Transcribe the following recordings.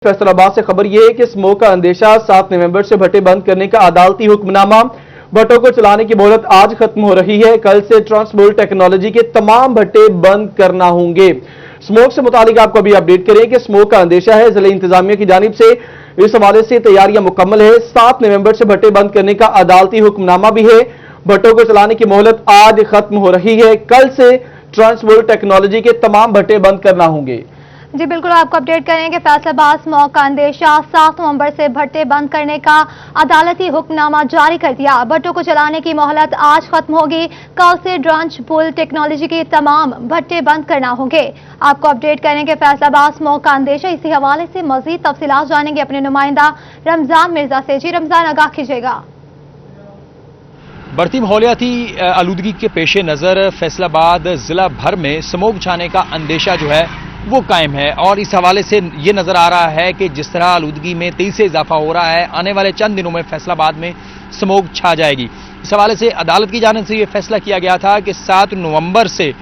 फैसलाबाद से खबर यह है कि स्मोक का अंदेशा 7 नवंबर से भट्टे बंद करने का अदालती हुक्मनामा। भट्टों को चलाने की मोहलत आज खत्म हो रही है। कल से ट्रांसबुल टेक्नोलॉजी के तमाम भट्टे बंद करना होंगे। स्मोक से मुतालिक आपको अभी अपडेट करें कि स्मोक का अंदेशा है। जिला इंतजामिया की जानिब से इस हवाले से तैयारियां मुकम्मल है। 7 नवंबर से भट्टे बंद करने का अदालती हुक्मनामा भी है। भट्टों को चलाने की मोहलत आज खत्म हो रही है। कल से ट्रांसबुल टेक्नोलॉजी के तमाम भट्टे बंद करना होंगे। जी बिल्कुल, आपको अपडेट करेंगे। फैसलाबाद स्मोक का अंदेशा 7 नवंबर से भट्टे बंद करने का अदालती हुक्मनामा जारी कर दिया। भट्टों को चलाने की मोहलत आज खत्म होगी। कल से ट्रांसबुल टेक्नोलॉजी के तमाम भट्टे बंद करना होंगे। आपको अपडेट करेंगे फैसलाबाद स्मोक का अंदेशा। इसी हवाले से मजीद तफसीलात जानेंगे अपने नुमाइंदा रमजान मिर्जा से। जी रमजान, आगाह कीजिएगा। बढ़ती माहौलियाती आलूदगी के पेश नज़र फैसलाबाद जिला भर में स्मोक छाने का अंदेशा जो है वो कायम है और इस हवाले से ये नजर आ रहा है कि जिस तरह आलूदगी में तेजी से इजाफा हो रहा है, आने वाले चंद दिनों में फैसलाबाद में स्मोक छा जाएगी। इस हवाले से अदालत की जानिब से ये फैसला किया गया था कि 7 नवंबर से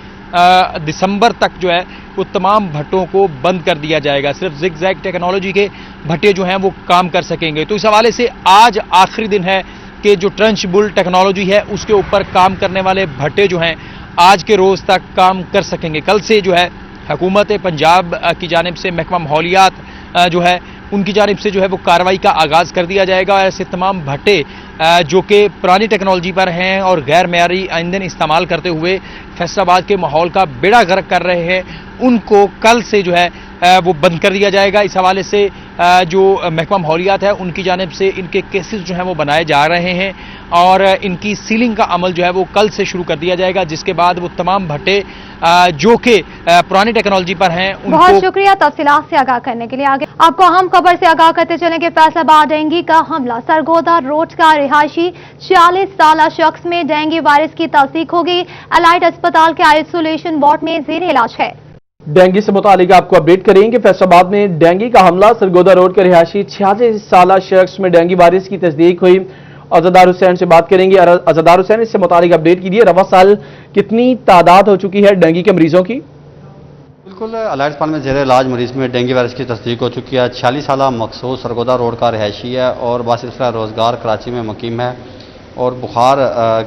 दिसंबर तक जो है वो तमाम भट्टों को बंद कर दिया जाएगा। सिर्फ जिगजैग टेक्नोलॉजी के भट्टे जो हैं वो काम कर सकेंगे। तो इस हवाले से आज आखिरी दिन है कि जो ट्रांसबुल टेक्नोलॉजी है उसके ऊपर काम करने वाले भट्टे जो हैं आज के रोज तक काम कर सकेंगे। कल से जो है हुकूमत पंजाब की जानिब से महकमा माहौलियात जो है उनकी जानिब से जो है वो कार्रवाई का आगाज़ कर दिया जाएगा। ऐसे तमाम भट्टे जो कि पुरानी टेक्नोलॉजी पर हैं और गैर मयारी ईंधन इस्तेमाल करते हुए फैसलाबाद के माहौल का बेड़ा गर्क कर रहे हैं, उनको कल से जो है वो बंद कर दिया जाएगा। इस हवाले से जो महकमा माहौलियात है उनकी जानिब से इनके केसेस जो हैं वो बनाए जा रहे हैं और इनकी सीलिंग का अमल जो है वो कल से शुरू कर दिया जाएगा, जिसके बाद वो तमाम भट्टे जो कि पुरानी टेक्नोलॉजी पर हैं उनको। बहुत शुक्रिया तफसीलात से आगाह करने के लिए। आगे आपको अहम खबर से आगाह करते चले कि फैसलाबाद डेंगू का हमला। सरगोदा रोड का रिहायशी 46 साल शख्स में डेंगू वायरस की तस्दीक होगी। अलाइड अस्पताल के आइसोलेशन वार्ड में जेर इलाज है। डेंगू से मुतालिक आपको अपडेट करेंगे। फैसलाबाद में डेंगू का हमला। सरगोदा रोड के रिहायशी 46 साल शख्स में डेंगू वायरस की तस्दीक हुई। अजदार हुसैन से बात करेंगे। अजदार हुसैन, इससे मुतालिक अपडेट कीजिए। रवा साल कितनी तादाद हो चुकी है डेंगू के मरीजों की? बिल्कुल, अलाइड अस्पताल में जेर इलाज मरीज में डेंगू वायरस की तस्दीक हो चुकी है। 46 साल मखसूस सरगोदा रोड का रिहायशी है और बासिलसिला रोजगार कराची में मुकीम है और बुखार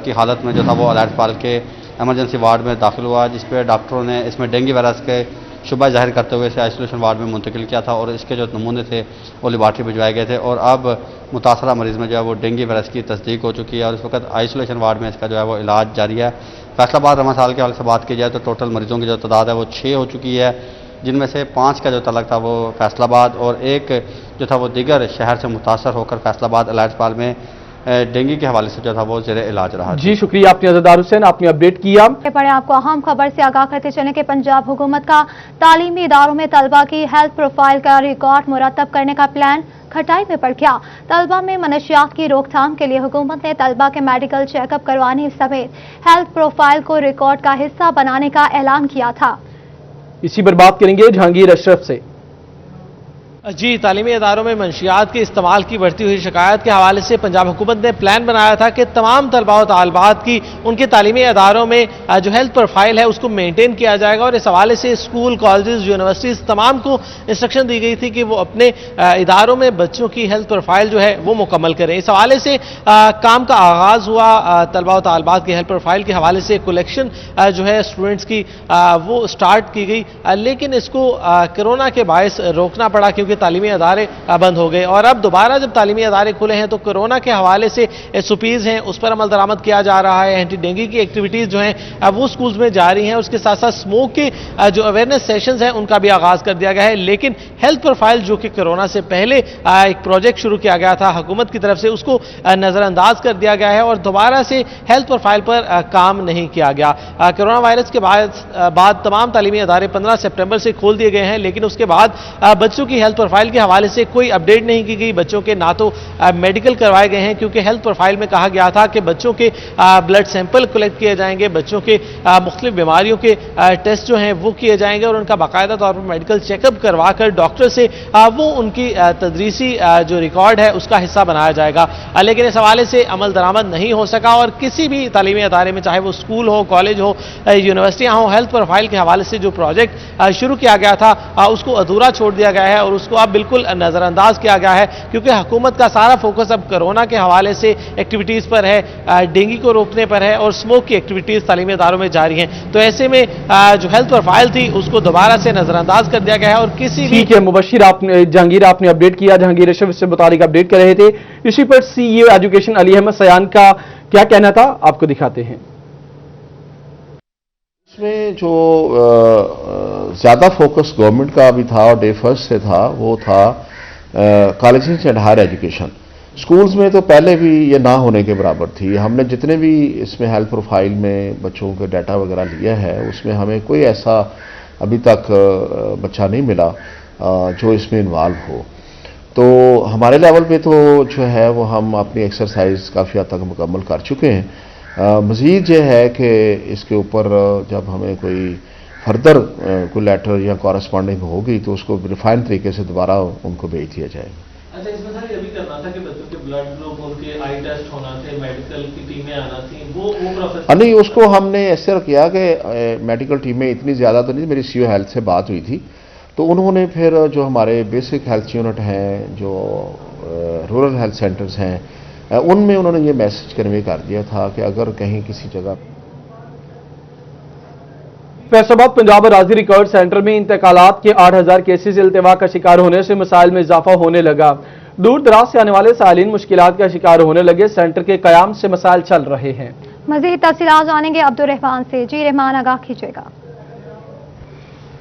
की हालत में जो था वो अलाइड अस्पताल के एमरजेंसी वार्ड में दाखिल हुआ, जिस पर डॉक्टरों ने इसमें डेंगू वायरस के शुबा जाहिर करते हुए इसे आइसोलेशन वार्ड में मुंतकिल किया था और इसके जो नमूने थे वो लेबार्ट्री भिजवाए गए थे और अब मुतासरा मरीज़ में जो है वो डेंगू वायरस की तस्दीक हो चुकी है और इस वक्त आइसोलेशन वार्ड में इसका जो है वो इलाज जारी है। फैसलाबाद रमज़ान साल के हवाले से बात की जाए तो टोटल मरीजों की जो तादाद है वो 6 हो चुकी है, जिनमें से 5 का जो तलक था वो फैसलाबाद और एक जो था वो दीगर शहर से मुतासर होकर फैसलाबाद अलाइड अस्पताल में डेंगू के हवाले से जो था वो जेर इलाज रहा। जी शुक्रिया आपने अजदार हुसैन, आपने अपडेट किया। पढ़े आपको अहम खबर से आगाह करते चले कि पंजाब हुकूमत का तालीमी इदारों में तलबा की हेल्थ प्रोफाइल का रिकॉर्ड मुरतब करने का प्लान खटाई में पड़ गया। तलबा में मनशियात की रोकथाम के लिए हुकूमत ने तलबा के मेडिकल चेकअप करवाने समेत हेल्थ प्रोफाइल को रिकॉर्ड का हिस्सा बनाने का ऐलान किया था। इसी पर बात करेंगे जहांगीर अशरफ से। जी, तालीमी इदारों में मंशियात के इस्तेमाल की बढ़ती हुई शिकायत के हवाले से पंजाब हुकूमत ने प्लान बनाया था कि तमाम तलबा और तालिबात की उनके तालीमी इदारों में जो हेल्थ प्रोफाइल है उसको मेंटेन किया जाएगा और इस हवाले से स्कूल, कॉलेजेस, यूनिवर्सिटीज़ तमाम को इंस्ट्रक्शन दी गई थी कि वो अपने इदारों में बच्चों की हेल्थ प्रोफाइल जो है वो मुकम्मल करें। इस हवाले से काम का आगाज़ हुआ। तलबा और तालिबात की हेल्थ प्रोफाइल के हवाले से कलेक्शन जो है स्टूडेंट्स की वो स्टार्ट की गई, लेकिन इसको कोरोना के बायस रोकना पड़ा क्योंकि तालीमी अदारे बंद हो गए और अब दोबारा जब तालीमी अदारे खुले हैं तो कोरोना के हवाले से एसओपीज हैं उस पर अमल दरामद किया जा रहा है। एंटी डेंगू की एक्टिविटीज जो हैं वो स्कूल्स में जारी हैं। उसके साथ साथ स्मोक के जो अवेयरनेस सेशंस हैं उनका भी आगाज कर दिया गया है, लेकिन हेल्थ प्रोफाइल जो कि कोरोना से पहले एक प्रोजेक्ट शुरू किया गया था हुकूमत की तरफ से, उसको नजरअंदाज कर दिया गया है और दोबारा से हेल्थ प्रोफाइल पर काम नहीं किया गया। कोरोना वायरस के बाद तमाम तालीमी अदारे 15 सितंबर से खोल दिए गए हैं, लेकिन उसके बाद बच्चों की हेल्थ प्रोफाइल के हवाले से कोई अपडेट नहीं की गई। बच्चों के ना तो मेडिकल करवाए गए हैं क्योंकि हेल्थ प्रोफाइल में कहा गया था कि बच्चों के ब्लड सैंपल कलेक्ट किए जाएंगे, बच्चों के मुख्तलिफ बीमारियों के टेस्ट जो हैं वो किए जाएंगे और उनका बाकायदा तौर पर मेडिकल चेकअप करवा कर डॉक्टर से वो उनकी तदरीसी जो रिकॉर्ड है उसका हिस्सा बनाया जाएगा। लेकिन इस हवाले से अमल दरामद नहीं हो सका और किसी भी तालीमी अदारे में, चाहे वो स्कूल हो, कॉलेज हो, यूनिवर्सिटियां हो, हेल्थ प्रोफाइल के हवाले से जो प्रोजेक्ट शुरू किया गया था उसको अधूरा छोड़ दिया गया है और उसको کو اب بالکل نظر انداز کیا گیا ہے، کیونکہ حکومت کا سارا فوکس اب کرونا کے حوالے سے ایکٹیویٹیز پر ہے، ڈینگی کو روکنے پر ہے اور اسموک کی ایکٹیویٹیز تعلیمی اداروں میں جاری ہیں۔ تو ایسے میں جو ہیلتھ پروفائل تھی اس کو دوبارہ سے نظر انداز کر دیا گیا ہے اور کسی بھی ٹھیک ہے مبشر، جہانگیر آپ نے اپڈیٹ کیا، جہانگیر اشرف سے متعلق اپڈیٹ کر رہے تھے۔ اسی پر سی ای او ایجوکیشن علی احمد سیان کا کیا کہنا تھا، آپ کو دکھاتے ہیں۔ اس میں جو زیادہ فوکس گورنمنٹ کا بھی تھا اور ڈے فرسٹ سے تھا وہ تھا colleges and higher education. Schools میں تو پہلے بھی یہ نہ ہونے کے برابر تھی۔ ہم نے جتنے بھی اس میں ہیلتھ پروفائل میں بچوں کا ڈیٹا وغیرہ لیا ہے اس میں ہمیں کوئی ایسا ابھی تک بچہ نہیں ملا جو اس میں انوالو ہو۔ تو ہمارے لیول پہ تو جو ہے وہ ہم اپنی ایکسرسائز کافی حد تک مکمل کر چکے ہیں۔ مزید یہ ہے کہ اس کے اوپر جب ہمیں کوئی فردر کوئی لیٹر یا کورسپونڈنگ ہوگی تو اس کو ریفائن طریقے سے دوبارہ ان کو بھیج دیا جائے گا۔ اچھا، اس میں سر یہ بھی کرنا تھا کہ بچوں کے بلڈ گروپ ان کے آئی ٹیسٹ ہونا تھے، میڈیکل کی ٹیمیں آنا تھیں، وہ پروسیس نہیں، اس کو ہم نے ایسے کیا کہ میڈیکل ٹیمیں اتنی زیادہ تو نہیں، میری سی او ہیلتھ سے بات ہوئی تھی تو انہوں نے پھر جو ہمارے بیسک ہیلتھ یونٹ ہیں، جو رورل ہیلتھ سینٹرز ہیں، ان میں انہوں نے یہ میسج کنوے کر دیا تھا کہ اگر کہیں کسی جگہ فیصل آباد پنجاب اراضی ریکارڈ سینٹر میں انتقالات کے 8,000 کیسز التوا کا شکار ہونے سے مسائل میں اضافہ ہونے لگا۔ دور دراز سے آنے والے سائلین مشکلات کا شکار ہونے لگے، سینٹر کے قیام سے مسائل چل رہے ہیں۔ مزید تفصیلات جانیں گے عبدالرحمان سے۔ جی رحمان، آگاہ کیجیے گا۔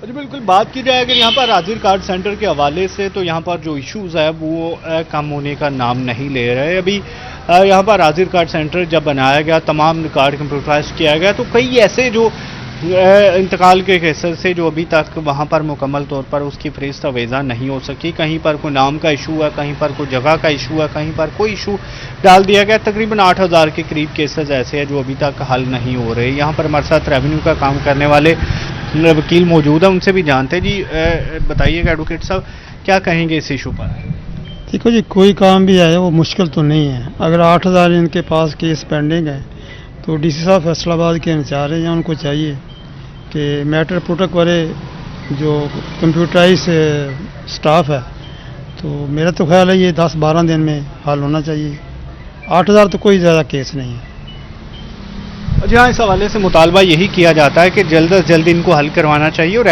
جی بالکل، بات کی جائے اگر یہاں پر اراضی ریکارڈ سینٹر کے حوالے سے تو یہاں پر جو ایشوز ہے وہ کم ہونے کا نام نہیں لے رہے۔ ابھی یہاں پر اراضی ریکارڈ سینٹر جب بنایا گیا، تمام ریکارڈ کمپیوٹرائز کیا گیا تو کئی ایسے جو انتقال کے کیسز سے جو ابھی تک وہاں پر مکمل طور پر اس کی فہرست ویزا نہیں ہو سکی۔ کہیں پر کوئی نام کا ایشو ہے، کہیں پر کوئی جگہ کا ایشو ہے، کہیں پر کوئی ایشو ڈال دیا گیا۔ تقریباً 8,000 کے قریب کیسز ایسے ہیں جو ابھی تک حل نہیں ہو رہے۔ یہاں پر ہمارے ساتھ ریونیو کا کام کرنے والے وکیل موجود ہیں، ان سے بھی جانتے ہیں۔ جی بتائیے گا ایڈوکیٹ صاحب، کیا کہیں گے اس ایشو پر؟ دیکھو جی، کوئی کام بھی آئے وہ مشکل تو نہیں ہے۔ اگر 8,000 ان کے پاس کیس پینڈنگ ہے تو ڈی سی صاحب فیصل آباد کے انچارج ہیں، ان کو چاہیے کہ میٹر پروٹک والے جو کمپیوٹرائز سٹاف ہے تو میرا تو خیال ہے یہ 10-12 دن میں حل ہونا چاہیے۔ 8,000 تو کوئی زیادہ کیس نہیں ہے۔ جی ہاں، اس حوالے سے مطالبہ یہی کیا جاتا ہے کہ جلد از جلد ان کو حل کروانا چاہیے اور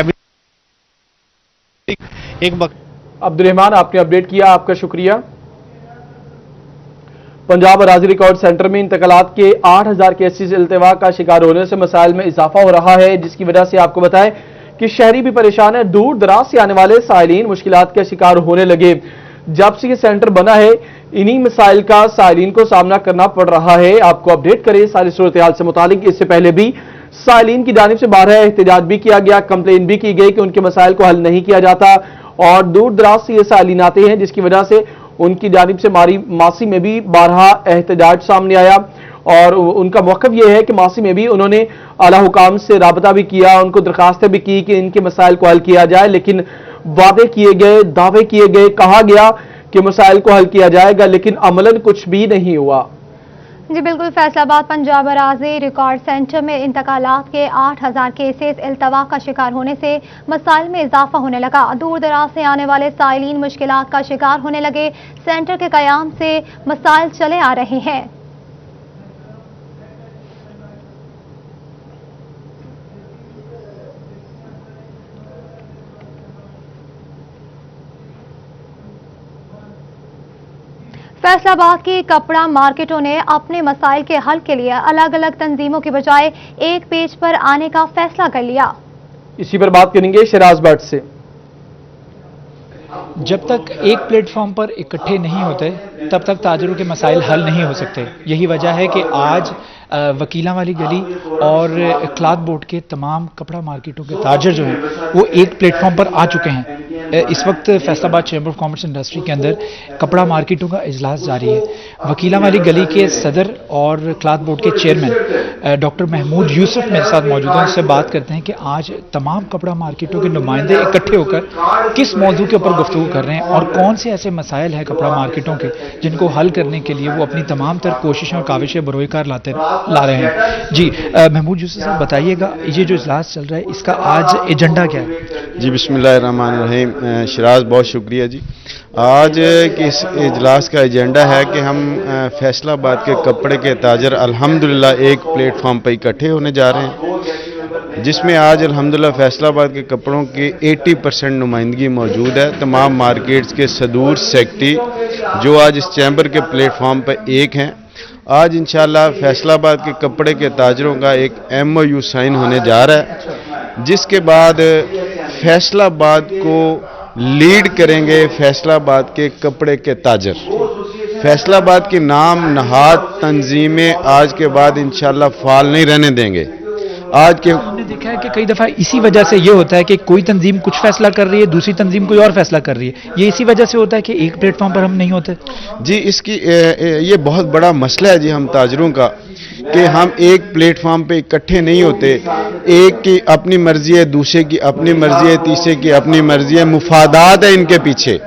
ایک عبدالرحمان، آپ نے اپڈیٹ کیا، آپ کا شکریہ۔ پنجاب اراضی ریکارڈ سینٹر میں انتقالات کے 8,000 کیسز التوا کا شکار ہونے سے مسائل میں اضافہ ہو رہا ہے، جس کی وجہ سے آپ کو بتائیں کہ شہری بھی پریشان ہے۔ دور دراز سے آنے والے سائلین مشکلات کا شکار ہونے لگے۔ جب سے یہ سینٹر بنا ہے انہی مسائل کا سائلین کو سامنا کرنا پڑ رہا ہے۔ آپ کو اپڈیٹ کریں ساری صورتحال سے متعلق۔ اس سے پہلے بھی سائلین کی جانب سے بارہا احتجاج بھی کیا گیا، کمپلین بھی کی گئی کہ ان کے مسائل کو حل نہیں کیا جاتا اور دور دراز سے یہ سائلین آتے ہیں، جس کی وجہ سے ان کی جانب سے ماسی میں بھی بارہا احتجاج سامنے آیا اور ان کا موقف یہ ہے کہ ماسی میں بھی انہوں نے اعلیٰ حکام سے رابطہ بھی کیا، ان کو درخواستیں بھی کی کہ ان کے مسائل کو حل کیا جائے، لیکن وعدے کیے گئے، دعوے کیے گئے، کہا گیا کہ مسائل کو حل کیا جائے گا، لیکن عملاً کچھ بھی نہیں ہوا۔ جی بالکل، فیصل آباد پنجاب اراضی ریکارڈ سینٹر میں انتقالات کے 8,000 کیسز التوا کا شکار ہونے سے مسائل میں اضافہ ہونے لگا۔ دور دراز سے آنے والے سائلین مشکلات کا شکار ہونے لگے۔ سینٹر کے قیام سے مسائل چلے آ رہے ہیں۔ فیصل آباد کی کپڑا مارکیٹوں نے اپنے مسائل کے حل کے لیے الگ الگ تنظیموں کے بجائے ایک پیج پر آنے کا فیصلہ کر لیا۔ اسی پر بات کریں گے شراز بٹ سے۔ جب تک ایک پلیٹ فارم پر اکٹھے نہیں ہوتے تب تک تاجروں کے مسائل حل نہیں ہو سکتے۔ یہی وجہ ہے کہ آج وکیلاں والی گلی اور کلاتھ بورڈ کے تمام کپڑا مارکیٹوں کے تاجر جو ہیں وہ ایک پلیٹ فارم پر آ چکے ہیں۔ اس وقت فیصل آباد چیمبر آف کامرس انڈسٹری کے اندر کپڑا مارکیٹوں کا اجلاس جاری ہے۔ وکیلاں والی گلی کے صدر اور کلاتھ بورڈ کے چیئرمین डॉक्टर महमूद यूसुफ मेरे साथ मौजूद हैं, उससे बात करते हैं कि आज तमाम कपड़ा मार्केटों के नुमाइंदे इकट्ठे होकर किस मौजू के ऊपर गुफ्तगू कर रहे हैं और कौन से ऐसे मसाइल हैं कपड़ा मार्केटों के जिनको हल करने के लिए वो अपनी तमाम तर कोशिशें और काविशें बरोएकार ला रहे हैं। जी महमूद यूसुफ साहब बताइएगा, ये जो इजलास चल रहा है इसका आज एजेंडा क्या है? जी बिस्मिल्लाहिर्रहमानिर्रहीम। शिराज बहुत शुक्रिया जी। आज के इस इजलास का एजेंडा है कि हम फैसलाबाद के कपड़े के ताजर अल्हम्दुलिल्लाह एक प्लेटफॉर्म पर इकट्ठे होने जा रहे हैं, जिसमें आज अल्हम्दुलिल्लाह फैसलाबाद के कपड़ों की 80% नुमाइंदगी मौजूद है। तमाम मार्केट्स के सदूर सेक्रेटरी जो आज इस चैम्बर के प्लेटफॉर्म पर एक हैं। आज इंशाल्लाह फैसलाबाद के कपड़े के ताजरों का एक MOU साइन होने जा रहा है, जिसके बाद फैसलाबाद को लीड करेंगे फैसलाबाद के कपड़े के ताजर। फैसलाबाद की नाम नहाद तंजीमें आज के बाद इंशाल्लाह फाल नहीं रहने देंगे। आज के हमने देखा है कि कई दफ़ा इसी वजह से ये होता है कि कोई तंजीम कुछ फैसला कर रही है, दूसरी तंजीम कोई और फैसला कर रही है, ये इसी वजह से होता है कि एक प्लेटफॉर्म पर हम नहीं होते। जी इसकी ये बहुत बड़ा मसला है जी हम ताजरों का, कि हम एक प्लेटफॉर्म पे इकट्ठे नहीं होते। एक की अपनी मर्जी है, दूसरे की अपनी मर्जी है, तीसरे की अपनी मर्जी है, मुफादात है इनके पीछे।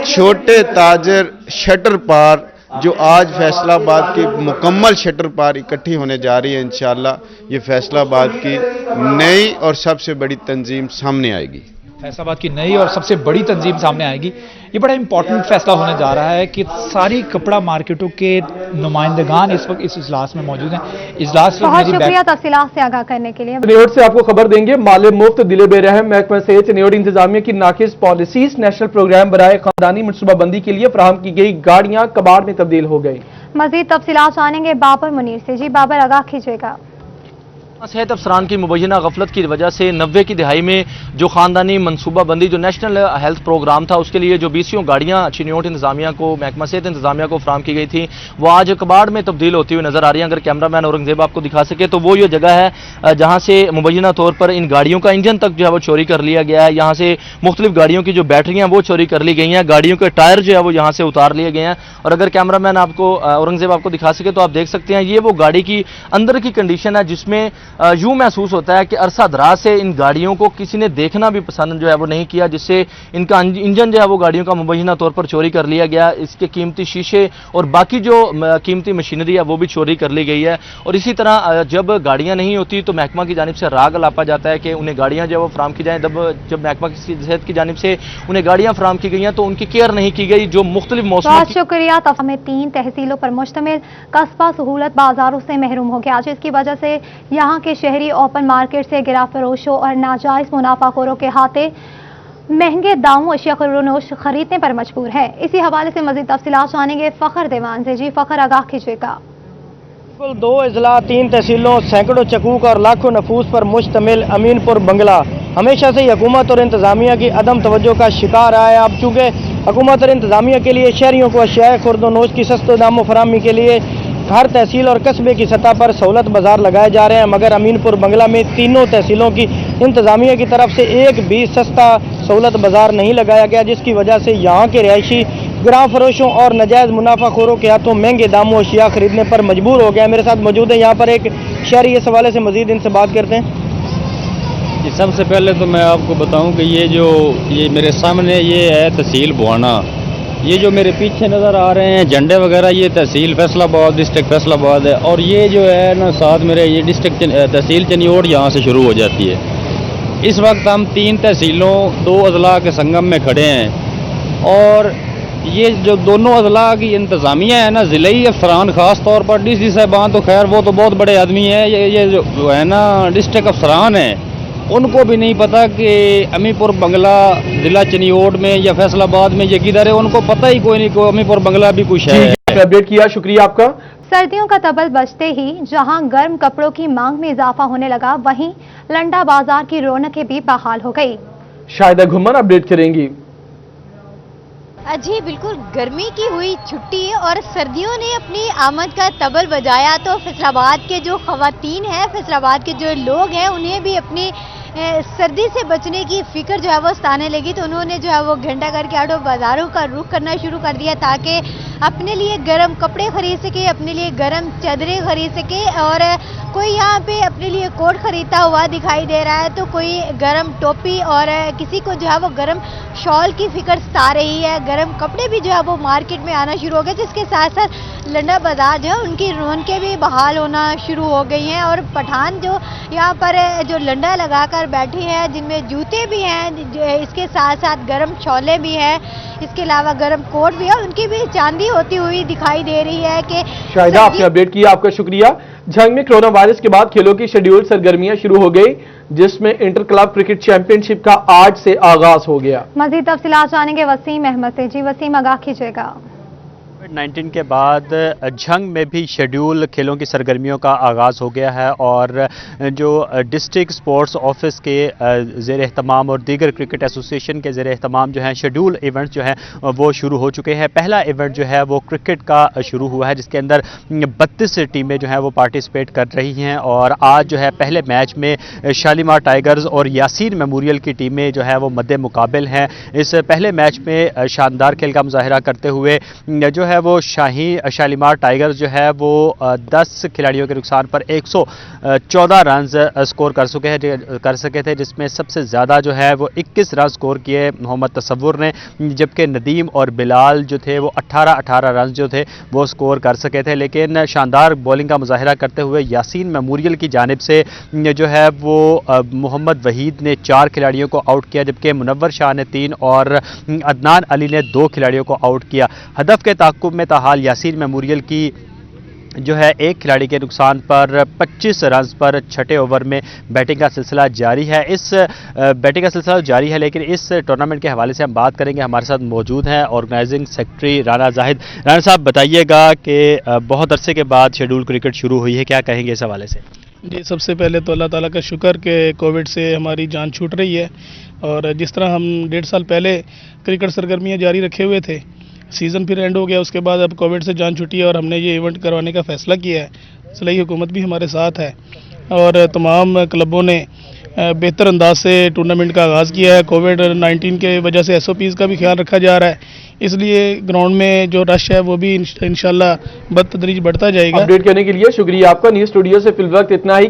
छोटे ताजर शटर पार जो आज फैसलाबाद की मुकम्मल शटर पार इकट्ठी होने जा रही है, इंशाअल्लाह ये फैसलाबाद की नई और सबसे बड़ी तंजीम सामने आएगी। फैसलाबाद की नई और सबसे बड़ी तंजीम सामने आएगी। ये बड़ा इंपॉर्टेंट फैसला होने जा रहा है कि सारी कपड़ा मार्केटों के नुमाइंदगान इस वक्त इस इजलास में मौजूद हैं। इजलास में बहुत शुक्रिया तफसीलात से आगाह करने के लिए। चिन्योट से आपको खबर देंगे, माले मुफ्त दिले बेरहम महकमा से चिन्योट इंतजामिया की नाकिस पॉलिसीज नेशनल प्रोग्राम बराए खानदानी मनसूबाबंदी के लिए फराहम की गई गाड़ियां कबाड़ में तब्दील हो गई। मजीद तफसीलात जानेंगे बाबर मुनीर से। जी बाबर आगाह कीजिएगा। सेहत अफसरान की मुबैना गफलत की वजह से 90 की दिहाई में जो खानदानी मनसूबा बंदी जो नेशनल हेल्थ प्रोग्राम था उसके लिए जो 20 गाड़ियां चिन्योट इंतजामिया को महकमा सेहत इंतजामिया को फराम की गई थी वो आज कबाड़ में तब्दील होती हुई नजर आ रही है। अगर कैमरामैन औरंगजेब आपको दिखा सके तो वो ये जगह है जहां से मुबैना तौर पर इन गाड़ियों का इंजन तक जो है वो चोरी कर लिया गया है। यहाँ से मुख्तलिफ गाड़ियों की जो बैटरियां वो चोरी कर ली गई हैं, गाड़ियों के टायर जो है वो यहाँ से उतार लिए गए हैं। और अगर कैमरामैन आपको औरंगजेब आपको दिखा सके तो आप देख सकते हैं ये वो गाड़ी की अंदर की कंडीशन है जिसमें यूं महसूस होता है कि अरसा दराज से इन गाड़ियों को किसी ने देखना भी पसंद जो है वो नहीं किया, जिससे इनका इंजन जो है वो गाड़ियों का मुबैना तौर पर चोरी कर लिया गया। इसके कीमती शीशे और बाकी जो कीमती मशीनरी है वो भी चोरी कर ली गई है। और इसी तरह जब गाड़ियां नहीं होती तो महकमा की जानिब से राग लापा जाता है कि उन्हें गाड़ियां जो है वो फराम की जाएं। जब महकमा की सेहत की जानिब से उन्हें गाड़ियां फराम की गई हैं तो उनकी केयर नहीं की गई जो मुख्तलिफ मौसम। बहुत शुक्रिया। तफा में 3 तहसीलों पर मुश्तमिल कस्बा सहूलत बाजारों से महरूम हो गया, जिसकी वजह से यहाँ के शहरी ओपन मार्केट से गिरा फरोशों और नाजायज मुनाफाखोरों के हाथे महंगे दामों अशिया खरीदनोश खरीदने पर मजबूर है। इसी हवाले से मजीद तफसीलात जानेंगे फखर दीवान से। जी फखर आगाह कीजिएगा। कुल 2 अजला 3 तहसीलों सैकड़ों चकूक और लाखों नफूस पर मुश्तमिल अमीनपुर बंगला हमेशा से हुकूमत और इंतजामिया की अदम तवज्जो का शिकार रहा है। अब चूँकि हुकूमत और इंतजामिया के लिए शहरियों को अशिया खुर्दनोश की सस्ते दामों फराहमी के लिए हर तहसील और कस्बे की सतह पर सहूलत बाजार लगाए जा रहे हैं, मगर अमीनपुर बंगला में तीनों तहसीलों की इंतजामिया की तरफ से एक भी सस्ता सहूलत बाजार नहीं लगाया गया, जिसकी वजह से यहाँ के रिहायशी गिरां फरोशों और नाजायज मुनाफाखोरों के हाथों महंगे दामों अशिया खरीदने पर मजबूर हो गया। मेरे साथ मौजूद है यहाँ पर एक शहरी, इस हवाले से मजीद इनसे बात करते हैं। जी सबसे पहले तो मैं आपको बताऊं कि ये मेरे सामने ये है तहसील बुआना, ये जो मेरे पीछे नज़र आ रहे हैं झंडे वगैरह ये तहसील फैसलाबाद डिस्ट्रिक्ट फैसलाबाद है, और ये जो है ना साथ मेरे ये डिस्ट्रिक्ट तहसील चिन्योट यहाँ से शुरू हो जाती है। इस वक्त हम 3 तहसीलों 2 अजला के संगम में खड़े हैं, और ये जो दोनों अजला की इंतज़ामिया है ना, ज़िले अफसरान ख़ास तौर पर DC साहबान तो खैर वो तो बहुत बड़े आदमी हैं, ये जो है ना डिस्ट्रिक्ट अफसरान हैं उनको भी नहीं पता कि अमीपुर बंगला ज़िला चिन्योट में या फैसलाबाद में ये किधर है, उनको पता ही कोई नहीं को अमीपुर बंगला भी कुछ है। अपडेट किया, शुक्रिया आपका। सर्दियों का तबल बजते ही जहां गर्म कपड़ों की मांग में इजाफा होने लगा, वहीं लंडा बाजार की रौनकें भी बहाल हो गई। शाहिदा घुमन अपडेट करेंगी। जी बिल्कुल, गर्मी की हुई छुट्टी और सर्दियों ने अपनी आमद का तबल बजाया तो फैसलाबाद के जो खवातीन हैं, फैसलाबाद के जो लोग हैं, उन्हें भी अपनी सर्दी से बचने की फिक्र जो है वो सताने लगी, तो उन्होंने जो है वो घंटा घर के आड़ों बाजारों का रुख करना शुरू कर दिया ताकि अपने लिए गर्म कपड़े खरीद सके, अपने लिए गर्म चादरें खरीद सके। और कोई यहाँ पे अपने लिए कोट खरीदता हुआ दिखाई दे रहा है, तो कोई गर्म टोपी, और किसी को जो है वो गर्म शॉल की फिक्र सता रही है। गर्म कपड़े भी जो है वो मार्केट में आना शुरू हो गए, जिसके साथ साथ लंडा बाजार जो है उनकी रौनकें भी बहाल होना शुरू हो गई हैं। और पठान जो यहाँ पर जो लंडा लगाकर बैठे हैं, जिनमें जूते भी हैं, इसके साथ साथ गर्म शॉलें भी हैं, इसके अलावा गर्म कोट भी है, उनकी भी चांदी होती हुई दिखाई दे रही है। कि शाहिदा, आपने अपडेट किया, आपका शुक्रिया। झंग में कोरोना वायरस के बाद खेलों की शेड्यूल सरगर्मियां शुरू हो गई, जिसमें इंटर क्लब क्रिकेट चैंपियनशिप का आज से आगाज हो गया। मजीद तफसीलात जानेंगे वसीम अहमद से। जी वसीम, आगाह कीजिएगा। कोविड-19 के बाद झंग में भी शेड्यूल खेलों की सरगर्मियों का आगाज़ हो गया है और जो डिस्ट्रिक्ट स्पोर्ट्स ऑफिस के ज़ेर एहतमाम और दीगर क्रिकेट एसोसिएशन के ज़ेर एहतमाम जो है शेड्यूल इवेंट्स जो हैं वो शुरू हो चुके हैं। पहला इवेंट जो है वो क्रिकेट का शुरू हुआ है, जिसके अंदर 32 टीमें जो हैं वो पार्टिसिपेट कर रही हैं और आज जो है पहले मैच में शालीमार टाइगर्स और यासीन मेमोरियल की टीमें जो है वो मद्दे मुकाबिल हैं। इस पहले मैच में शानदार खेल का मुजाहरा करते हुए जो है वो शालीमार टाइगर्स जो है वो 10 खिलाड़ियों के नुकसान पर 114 रन स्कोर कर सके थे, जिसमें सबसे ज़्यादा जो है वो 21 रन स्कोर किए मोहम्मद तसव्वुर ने, जबकि नदीम और बिलाल जो थे वो 18 रन जो थे वो स्कोर कर सके थे। लेकिन शानदार बॉलिंग का मुजाहरा करते हुए यासीन मेमोरियल की जानिब से जो है वो मोहम्मद वहीद ने 4 खिलाड़ियों को आउट किया, जबकि मुनव्वर शाह ने 3 और अदनान अली ने 2 खिलाड़ियों को आउट किया। हदफ के ताक़ुब में ताहाल यासीन मेमोरियल की जो है एक खिलाड़ी के नुकसान पर 25 रन पर छठे ओवर में बैटिंग का सिलसिला जारी है। इस बैटिंग का सिलसिला जारी है, लेकिन इस टूर्नामेंट के हवाले से हम बात करेंगे। हमारे साथ मौजूद हैं ऑर्गेनाइजिंग सेक्रेटरी राना जाहिद। राना साहब, बताइएगा कि बहुत अरसे के बाद शेड्यूल क्रिकेट शुरू हुई है, क्या कहेंगे इस हवाले से? जी, सबसे पहले तो अल्लाह ताला का शुक्र कि कोविड से हमारी जान छूट रही है और जिस तरह हम 1.5 साल पहले क्रिकेट सरगर्मियाँ जारी रखे हुए थे, सीज़न फिर एंड हो गया, उसके बाद अब कोविड से जान छुटी है और हमने ये इवेंट करवाने का फ़ैसला किया है। इसलिए हुकूमत भी हमारे साथ है और तमाम क्लबों ने बेहतर अंदाज से टूर्नामेंट का आगाज़ किया है। कोविड-19 के वजह से SOPs का भी ख्याल रखा जा रहा है, इसलिए ग्राउंड में जो रश है वो भी इंशाल्लाह बतदरीज बढ़ता जाएगा। अपडेट करने के लिए शुक्रिया आपका। न्यूज़ स्टूडियो से फिल वक्त इतना ही।